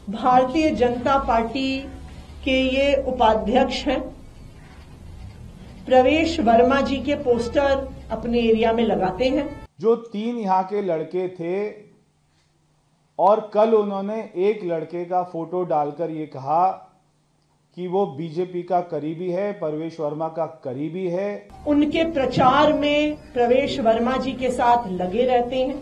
Bharatiya Janata party के ये उपाध्यक्ष हैं, प्रवेश वर्मा जी के पोस्टर अपने एरिया में लगाते हैं। जो 3 यहाँ के लड़के थे और कल उन्होंने एक लड़के का फोटो डालकर ये कहा कि वो बीजेपी का करीबी है, प्रवेश वर्मा का करीबी है। उनके प्रचार में प्रवेश वर्मा जी के साथ लगे रहते हैं।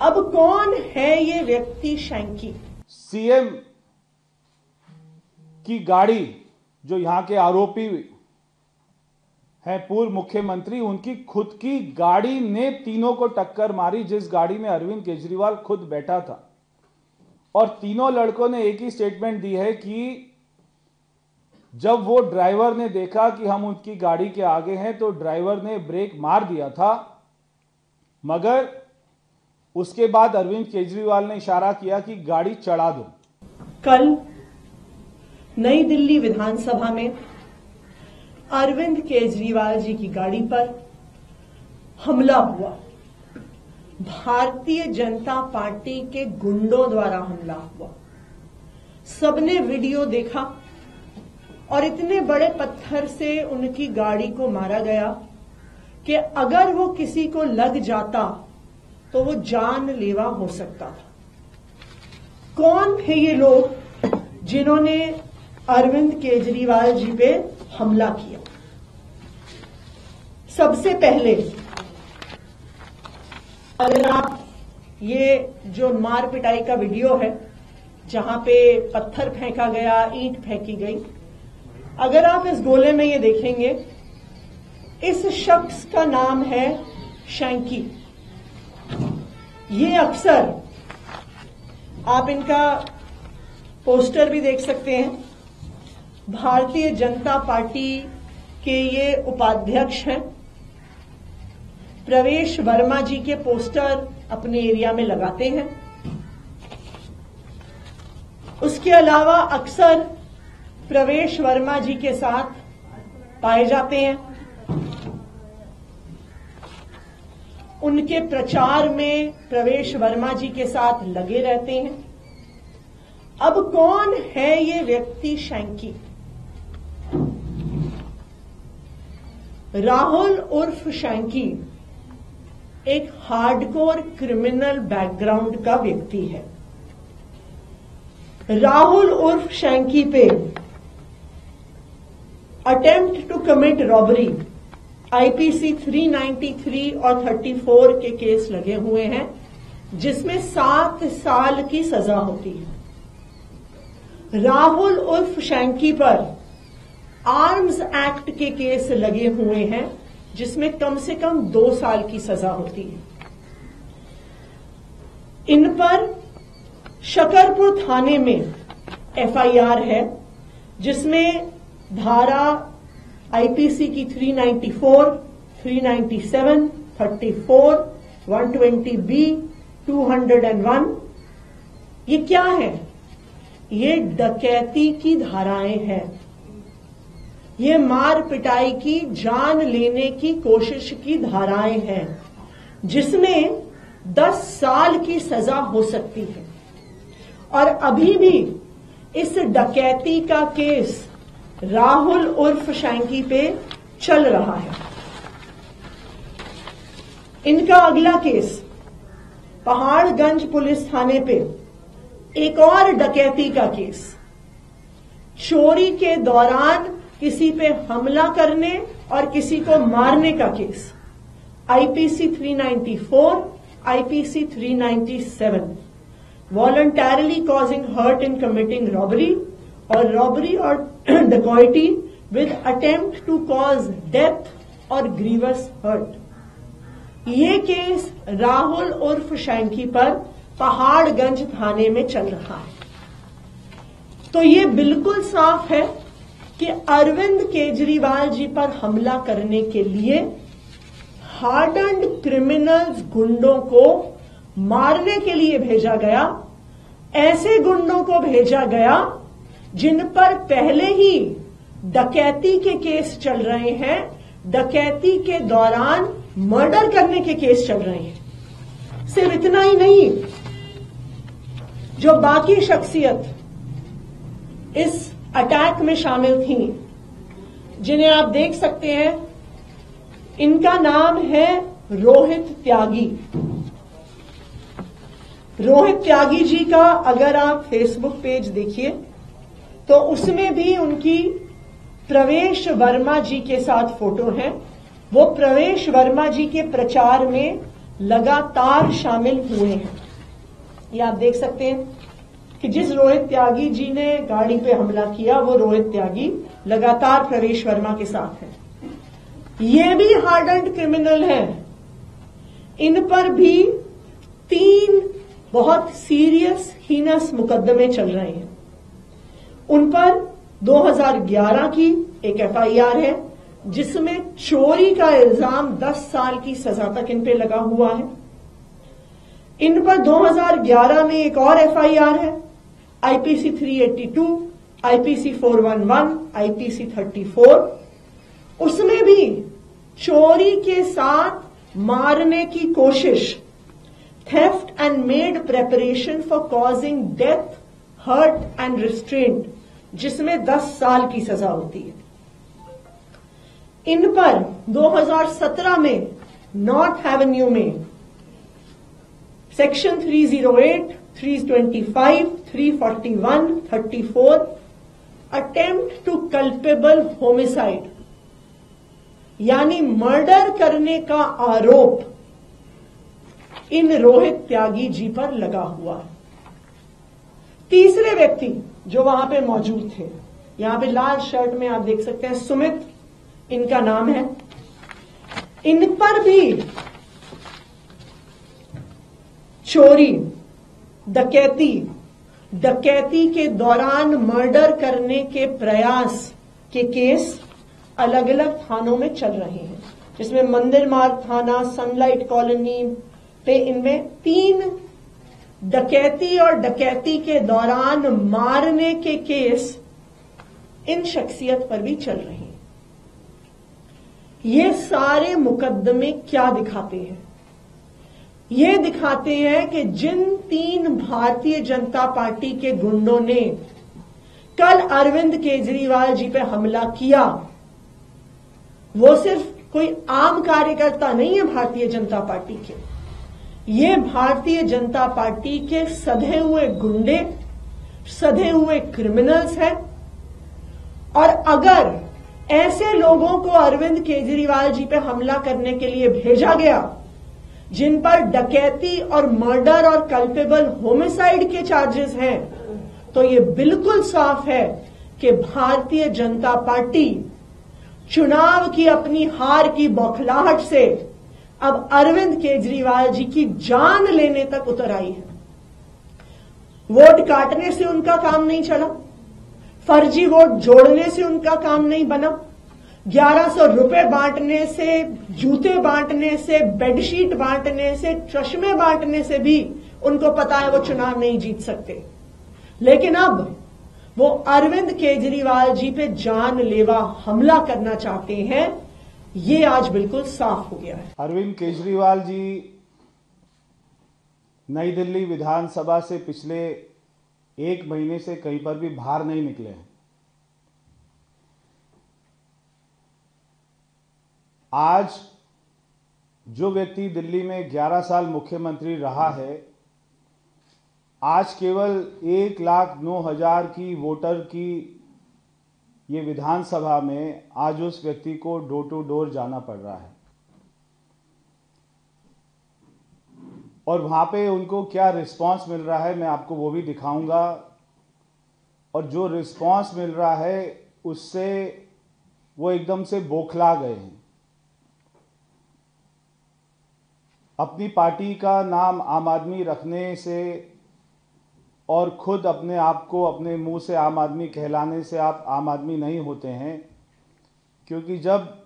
अब कौन है ये व्यक्ति शैंकी? सीएम की गाड़ी, जो यहाँ के आरोपी हैं पूर्व मुख्यमंत्री, उनकी खुद की गाड़ी ने तीनों को टक्कर मारी, जिस गाड़ी में अरविंद केजरीवाल खुद बैठा था। और तीनों लड़कों ने एक ही स्टेटमेंट दी है कि जब वो ड्राइवर ने देखा कि हम उनकी गाड़ी के आगे हैं तो ड्राइवर ने ब्रेक मार दिया था, मगर उसके बाद अरविंद केजरीवाल ने इशारा किया कि गाड़ी चढ़ा दो। कल नई दिल्ली विधानसभा में अरविंद केजरीवाल जी की गाड़ी पर हमला हुआ। भारतीय जनता पार्टी के गुंडों द्वारा हमला हुआ। सबने वीडियो देखा और इतने बड़े पत्थर से उनकी गाड़ी को मारा गया कि अगर वो किसी को लग जाता तो वो जानलेवा हो सकता था। कौन थे ये लोग जिन्होंने अरविंद केजरीवाल जी पे हमला किया? सबसे पहले अगर आप ये जो मार पिटाई का वीडियो है, जहां पे पत्थर फेंका गया, ईंट फेंकी गई, अगर आप इस गोले में ये देखेंगे, इस शख्स का नाम है शैंकी। ये अक्सर आप इनका पोस्टर भी देख सकते हैं। भारतीय जनता पार्टी के ये उपाध्यक्ष हैं। प्रवेश वर्मा जी के पोस्टर अपने एरिया में लगाते हैं। उसके अलावा अक्सर प्रवेश वर्मा जी के साथ पाए जाते हैं। उनके प्रचार में प्रवेश वर्मा जी के साथ लगे रहते हैं। अब कौन है ये व्यक्ति शैंकी? राहुल उर्फ शैंकी एक हार्डकोर क्रिमिनल बैकग्राउंड का व्यक्ति है। राहुल उर्फ शैंकी पे attempt to commit robbery IPC 393 और 34 के केस लगे हुए हैं, जिसमें 7 साल की सजा होती है। राहुल उर्फ शैंकी पर आर्म्स एक्ट के केस लगे हुए हैं, जिसमें कम से कम 2 साल की सजा होती है। इन पर शकरपुर थाने में एफआईआर है, जिसमें धारा आईपीसी की 394, 397, 34, 120B, 201, ये क्या है? ये डकैती की धाराएं हैं। ये मार पिटाई की, जान लेने की कोशिश की धाराएं हैं, जिसमें 10 साल की सजा हो सकती है। और अभी भी इस डकैती का केस राहुल उर्फ शैंकी पे चल रहा है। इनका अगला केस पहाड़गंज पुलिस थाने पे एक और डकैती का केस, चोरी के दौरान किसी पे हमला करने और किसी को मारने का case, IPC 394, IPC 397, voluntarily causing hurt in committing robbery और रॉबरी और डकैती with attempt to cause death और ग्रीवस हर्ट। ये केस राहुल उर्फ शैंकी पर पहाड़गंज थाने में चल रहा है। तो ये बिल्कुल साफ है कि अरविंद केजरीवाल जी पर हमला करने के लिए हार्डन्ड क्रिमिनल्स गुंडों को मारने के लिए भेजा गया। ऐसे गुंडों को भेजा गया जिन पर पहले ही डकैती के केस चल रहे हैं, डकैती के दौरान मर्डर करने के केस चल रहे हैं। सिर्फ इतना ही नहीं, जो बाकी शख्सियत इस अटैक में शामिल थी, जिन्हें आप देख सकते हैं, इनका नाम है रोहित त्यागी। रोहित त्यागी जी का अगर आप फेसबुक पेज देखिए तो उसमें भी उनकी प्रवेश वर्मा जी के साथ फोटो है। वो प्रवेश वर्मा जी के प्रचार में लगातार शामिल हुए हैं। ये आप देख सकते हैं कि जिस रोहित त्यागी जी ने गाड़ी पे हमला किया, वो रोहित त्यागी लगातार प्रवेश वर्मा के साथ है। ये भी हार्डन्ड क्रिमिनल हैं। इन पर भी 3 बहुत सीरियस हीनस मुकदमे चल रहे हैं। उन पर 2011 की एक एफआईआर है, जिसमें चोरी का इल्जाम 10 साल की सजा तक इन पे लगा हुआ है। इन पर 2011 में एक और एफआईआर है, आईपीसी 382, आईपीसी 411, आईपीसी 34। उसमें भी चोरी के साथ मारने की कोशिश, theft and made preparation for causing death, hurt and restraint, जिसमें 10 साल की सजा होती है। इन पर 2017 में नॉर्थ एवेन्यू में section 308, 325, 341, 34 attempt to culpable homicide यानी मर्डर करने का आरोप इन रोहित त्यागी जी पर लगा हुआ है। तीसरे व्यक्ति जो वहां पे मौजूद थे, यहां पे लाल शर्ट में आप देख सकते हैं, सुमित इनका नाम है। इन पर भी चोरी, डकैती के दौरान मर्डर करने के प्रयास के केस अलग अलग थानों में चल रहे हैं, जिसमें मंदिर मार्ग थाना, सनलाइट कॉलोनी पे इनमें 3 डकैती और डकैती के दौरान मारने के केस इन शख्सियत पर भी चल रहे हैं। ये सारे मुकदमे क्या दिखाते हैं? ये दिखाते हैं कि जिन 3 भारतीय जनता पार्टी के गुंडों ने कल अरविंद केजरीवाल जी पे हमला किया, वो सिर्फ कोई आम कार्यकर्ता नहीं है भारतीय जनता पार्टी के। ये भारतीय जनता पार्टी के सधे हुए गुंडे, सधे हुए क्रिमिनल्स हैं। और अगर ऐसे लोगों को अरविंद केजरीवाल जी पे हमला करने के लिए भेजा गया, जिन पर डकैती और मर्डर और कल्पेबल होमिसाइड के चार्जेस हैं, तो ये बिल्कुल साफ है कि भारतीय जनता पार्टी चुनाव की अपनी हार की बौखलाहट से अब अरविंद केजरीवाल जी की जान लेने तक उतर आई है। वोट काटने से उनका काम नहीं चला, फर्जी वोट जोड़ने से उनका काम नहीं बना, 1100 रुपए बांटने से, जूते बांटने से, बेडशीट बांटने से, चश्मे बांटने से भी उनको पता है वो चुनाव नहीं जीत सकते। लेकिन अब वो अरविंद केजरीवाल जी पे जानलेवा हमला करना चाहते हैं, ये आज बिल्कुल साफ हो गया है। अरविंद केजरीवाल जी नई दिल्ली विधानसभा से पिछले 1 महीने से कहीं पर भी बाहर नहीं निकले हैं। आज जो व्यक्ति दिल्ली में 11 साल मुख्यमंत्री रहा है, आज केवल 1,09,000 की वोटर की ये विधानसभा में आज उस व्यक्ति को डोर टू डोर जाना पड़ रहा है। और वहां पे उनको क्या रिस्पांस मिल रहा है, मैं आपको वो भी दिखाऊंगा। और जो रिस्पांस मिल रहा है उससे वो एकदम से बौखला गए हैं। अपनी पार्टी का नाम आम आदमी रखने से और खुद अपने आप को अपने मुंह से आम आदमी कहलाने से आप आम आदमी नहीं होते हैं। क्योंकि जब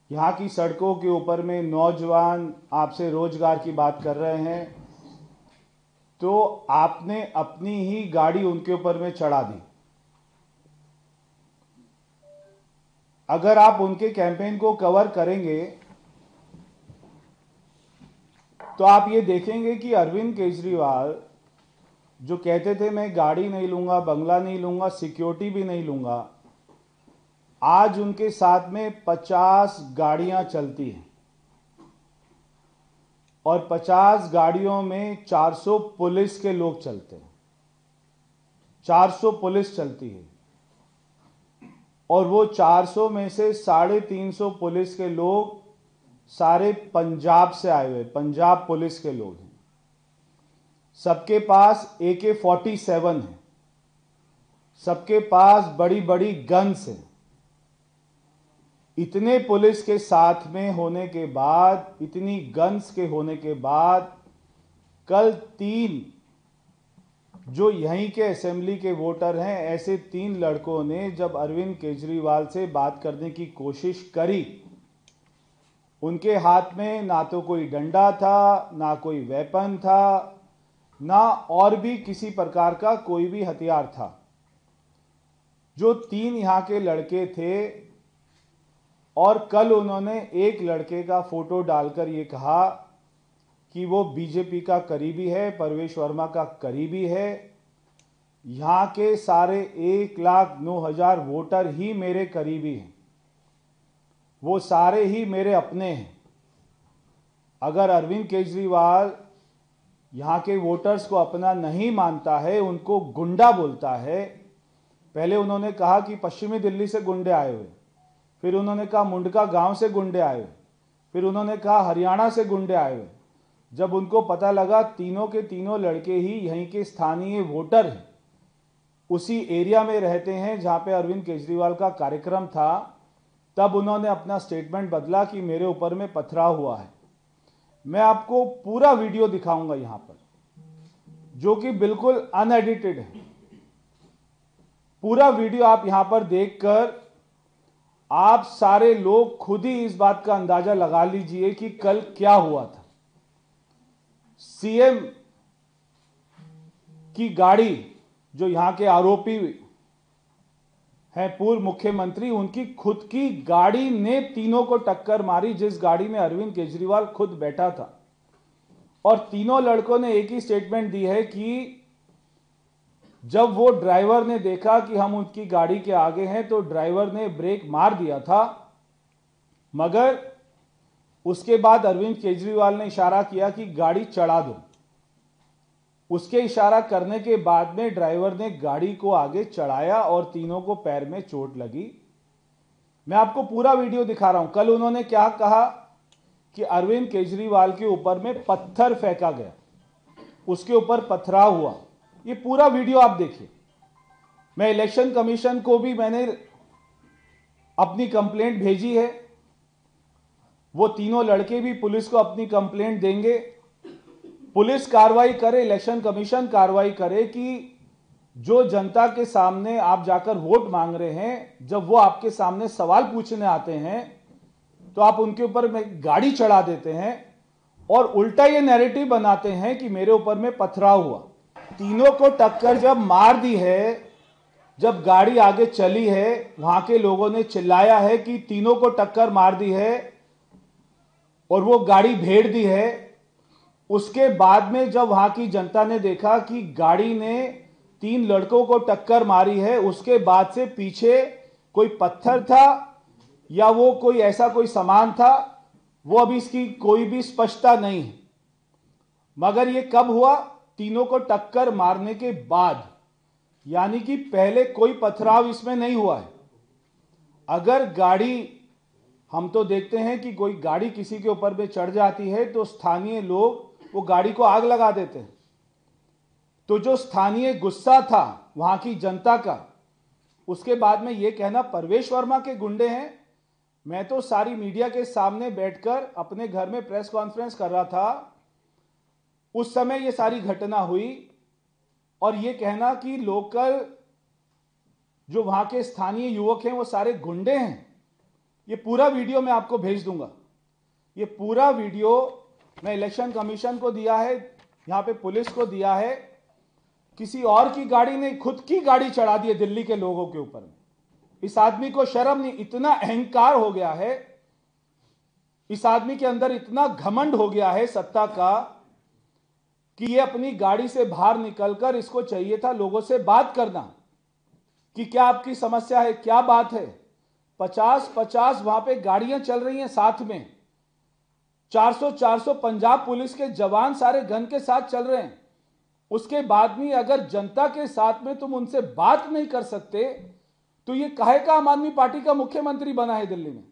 यहाँ की सड़कों के ऊपर में नौजवान आपसे रोजगार की बात कर रहे हैं, तो आपने अपनी ही गाड़ी उनके ऊपर में चढ़ा दी। अगर आप उनके कैंपेन को कवर करेंगे तो आप ये देखेंगे कि अरविंद केजरीवाल जो कहते थे मैं गाड़ी नहीं लूंगा, बंगला नहीं लूंगा, सिक्योरिटी भी नहीं लूंगा, आज उनके साथ में 50 गाड़ियां चलती हैं और 50 गाड़ियों में 400 पुलिस के लोग चलते हैं। 400 पुलिस चलती है और वो 400 में से 350 पुलिस के लोग सारे पंजाब से आए हुए, पंजाब पुलिस के लोग हैं। सबके पास AK-47 है, सबके पास बड़ी बड़ी गन्स हैं। इतने पुलिस के साथ में होने के बाद, इतनी गन्स के होने के बाद, कल 3 जो यहीं के असेंबली के वोटर हैं, ऐसे 3 लड़कों ने जब अरविंद केजरीवाल से बात करने की कोशिश करी, उनके हाथ में ना तो कोई डंडा था, ना कोई वेपन था, ना और भी किसी प्रकार का कोई भी हथियार था। जो 3 यहां के लड़के थे और कल उन्होंने एक लड़के का फोटो डालकर ये कहा कि वो बीजेपी का करीबी है, परवेश वर्मा का करीबी है। यहां के सारे 1,09,000 वोटर ही मेरे करीबी हैं, वो सारे ही मेरे अपने हैं। अगर अरविंद केजरीवाल यहाँ के वोटर्स को अपना नहीं मानता है, उनको गुंडा बोलता है, पहले उन्होंने कहा कि पश्चिमी दिल्ली से गुंडे आए हुए, फिर उन्होंने कहा मुंडका गांव से गुंडे आए हुए, फिर उन्होंने कहा हरियाणा से गुंडे आए हुए। जब उनको पता लगा तीनों के तीनों लड़के ही यहीं के स्थानीय वोटर हैं, उसी एरिया में रहते हैं जहां पे अरविंद केजरीवाल का कार्यक्रम था, तब उन्होंने अपना स्टेटमेंट बदला कि मेरे ऊपर में पथराव हुआ है। मैं आपको पूरा वीडियो दिखाऊंगा यहां पर, जो कि बिल्कुल अनएडिटेड है। पूरा वीडियो आप यहां पर देखकर आप सारे लोग खुद ही इस बात का अंदाजा लगा लीजिए कि कल क्या हुआ था। सीएम की गाड़ी, जो यहां के आरोपी हैं पूर्व मुख्यमंत्री, उनकी खुद की गाड़ी ने तीनों को टक्कर मारी, जिस गाड़ी में अरविंद केजरीवाल खुद बैठा था। और तीनों लड़कों ने एक ही स्टेटमेंट दी है कि जब वो ड्राइवर ने देखा कि हम उनकी गाड़ी के आगे हैं तो ड्राइवर ने ब्रेक मार दिया था, मगर उसके बाद अरविंद केजरीवाल ने इशारा किया कि गाड़ी चढ़ा दो। उसके इशारा करने के बाद में ड्राइवर ने गाड़ी को आगे चढ़ाया और तीनों को पैर में चोट लगी। मैं आपको पूरा वीडियो दिखा रहा हूं। कल उन्होंने क्या कहा कि अरविंद केजरीवाल के ऊपर में पत्थर फेंका गया, उसके ऊपर पथराव हुआ। ये पूरा वीडियो आप देखिए। मैं इलेक्शन कमीशन को भी मैंने अपनी कंप्लेंट भेजी है, वो तीनों लड़के भी पुलिस को अपनी कंप्लेंट देंगे। पुलिस कार्रवाई करे, इलेक्शन कमीशन कार्रवाई करे कि जो जनता के सामने आप जाकर वोट मांग रहे हैं, जब वो आपके सामने सवाल पूछने आते हैं तो आप उनके ऊपर में गाड़ी चढ़ा देते हैं और उल्टा ये नैरेटिव बनाते हैं कि मेरे ऊपर में पथराव हुआ। तीनों को टक्कर जब मार दी है, जब गाड़ी आगे चली है, वहां के लोगों ने चिल्लाया है कि तीनों को टक्कर मार दी है और वो गाड़ी भेड़ दी है। उसके बाद में जब वहां की जनता ने देखा कि गाड़ी ने 3 लड़कों को टक्कर मारी है, उसके बाद से पीछे कोई पत्थर था या वो कोई ऐसा कोई सामान था, वो अभी इसकी कोई भी स्पष्टता नहीं है। मगर ये कब हुआ? तीनों को टक्कर मारने के बाद, यानी कि पहले कोई पथराव इसमें नहीं हुआ है। अगर गाड़ी, हम तो देखते हैं कि कोई गाड़ी किसी के ऊपर में चढ़ जाती है तो स्थानीय लोग वो गाड़ी को आग लगा देते हैं। तो जो स्थानीय गुस्सा था वहां की जनता का, उसके बाद में ये कहना परवेश वर्मा के गुंडे हैं। मैं तो सारी मीडिया के सामने बैठकर अपने घर में प्रेस कॉन्फ्रेंस कर रहा था, उस समय ये सारी घटना हुई, और ये कहना कि लोकल जो वहां के स्थानीय युवक हैं वो सारे गुंडे हैं। ये पूरा वीडियो मैं आपको भेज दूंगा। ये पूरा वीडियो मैं इलेक्शन कमीशन को दिया है, यहां पे पुलिस को दिया है। किसी और की गाड़ी ने खुद की गाड़ी चढ़ा दी है दिल्ली के लोगों के ऊपर। इस आदमी को शर्म नहीं, इतना अहंकार हो गया है, इस आदमी के अंदर इतना घमंड हो गया है सत्ता का कि ये अपनी गाड़ी से बाहर निकलकर इसको चाहिए था लोगों से बात करना कि क्या आपकी समस्या है, क्या बात है। 50-50 वहां पे गाड़ियां चल रही हैं साथ में, 400-400 पंजाब पुलिस के जवान सारे गन के साथ चल रहे हैं। उसके बाद भी अगर जनता के साथ में तुम उनसे बात नहीं कर सकते तो ये काहे का आम आदमी पार्टी का मुख्यमंत्री बना है दिल्ली में।